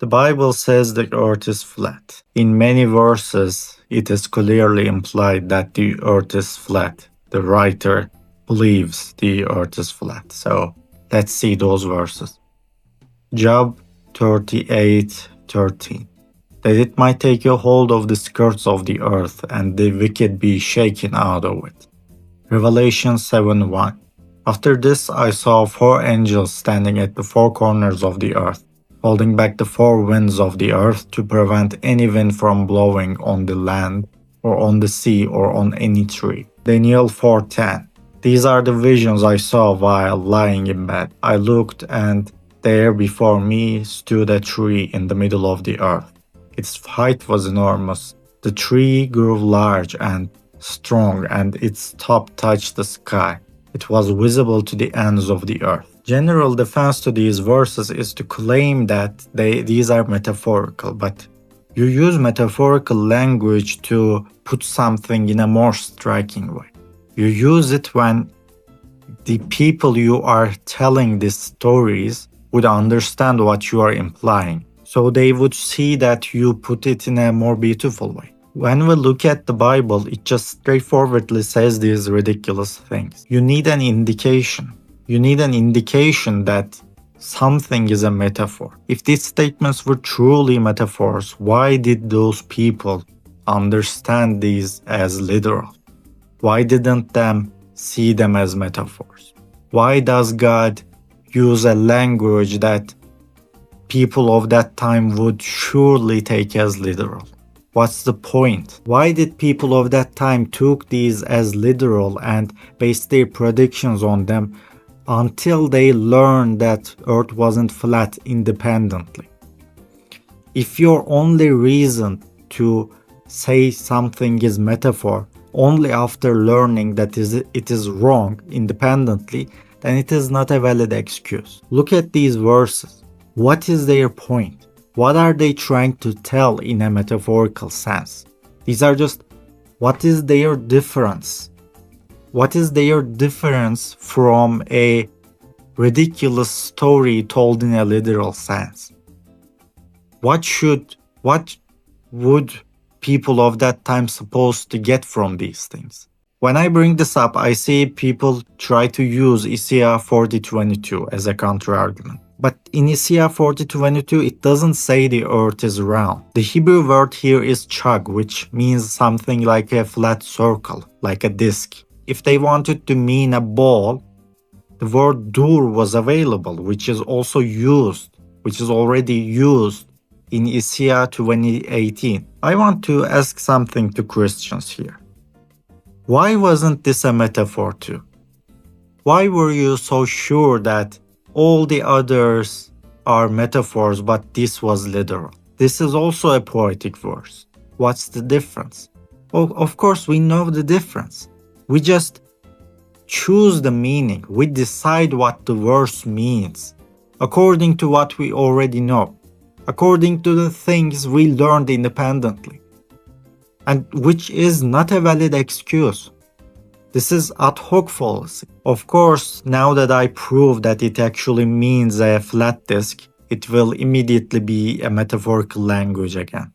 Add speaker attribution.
Speaker 1: The Bible says the earth is flat. In many verses, it is clearly implied that the earth is flat. The writer believes the earth is flat. So let's see those verses. Job 38:13. That it might take a hold of the skirts of the earth and the wicked be shaken out of it. Revelation 7:1. After this I saw 4 angels standing at the 4 corners of the earth, holding back the 4 winds of the earth to prevent any wind from blowing on the land or on the sea or on any tree. Daniel 4:10. These are the visions I saw while lying in bed. I looked, and there before me stood a tree in the middle of the earth. Its height was enormous. The tree grew large and strong, and its top touched the sky. It was visible to the ends of the earth. General defense to these verses is to claim that these are metaphorical, but you use metaphorical language to put something in a more striking way. You use it when the people you are telling these stories would understand what you are implying, so they would see that you put it in a more beautiful way. When we look at the Bible, it just straightforwardly says these ridiculous things. You need an indication. You need an indication that something is a metaphor. If these statements were truly metaphors, why did those people understand these as literal? Why didn't them see them as metaphors? Why does God use a language that people of that time would surely take as literal? What's the point? Why did people of that time took these as literal and based their predictions on them until they learned that Earth wasn't flat independently? If your only reason to say something is metaphor only after learning that it is wrong independently, then it is not a valid excuse. Look at these verses. What is their point? What are they trying to tell in a metaphorical sense? These are just, what is their difference? What is their difference from a ridiculous story told in a literal sense? What would people of that time supposed to get from these things? When I bring this up, I see people try to use Isaiah 40:22 as a counter-argument. But in Isaiah 40:22, it doesn't say the earth is round. The Hebrew word here is chag, which means something like a flat circle, like a disc. If they wanted to mean a ball, the word dur was available, which is already used in Isaiah 20:18. I want to ask something to Christians here. Why wasn't this a metaphor too? Why were you so sure that all the others are metaphors, but this was literal? This is also a poetic verse. What's the difference? Well, of course, we know the difference. We just choose the meaning. We decide what the verse means according to what we already know, according to the things we learned independently, and which is not a valid excuse. This is ad hoc fallacy. Of course, now that I prove that it actually means a flat disk, it will immediately be a metaphorical language again.